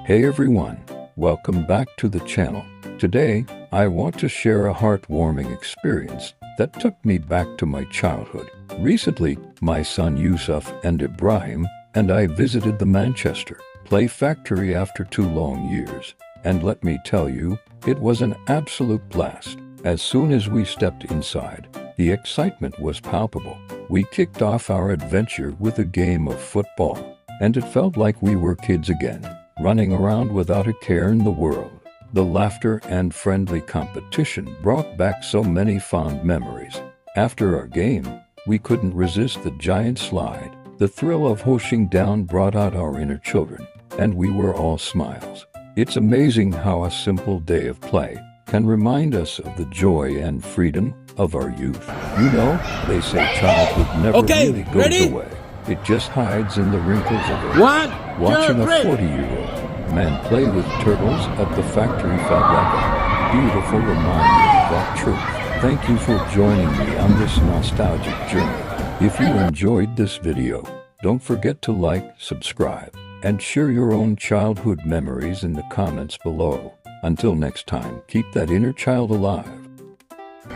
Hey everyone, welcome back to the channel. Today, I want to share a heartwarming experience that took me back to my childhood. Recently, my son Yusuf and Ibrahim and I visited the Manchester play factory after 2 long years. And let me tell you, it was an absolute blast. As soon as we stepped inside, the excitement was palpable. We kicked off our adventure with a game of football, and it felt like we were kids again, running around without a care in the world. The laughter and friendly competition brought back so many fond memories. After our game, we couldn't resist the giant slide. The thrill of whooshing down brought out our inner children, and we were all smiles. It's amazing how a simple day of play can remind us of the joy and freedom of our youth. You know, they say childhood never really goes away. It just hides in the wrinkles of age. Watching a 40-year-old man play with turtles at the factory felt like a beautiful reminder of that truth. Thank you for joining me on this nostalgic journey. If you enjoyed this video, don't forget to like, subscribe, and share your own childhood memories in the comments below. Until next time, keep that inner child alive.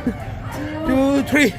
2, 3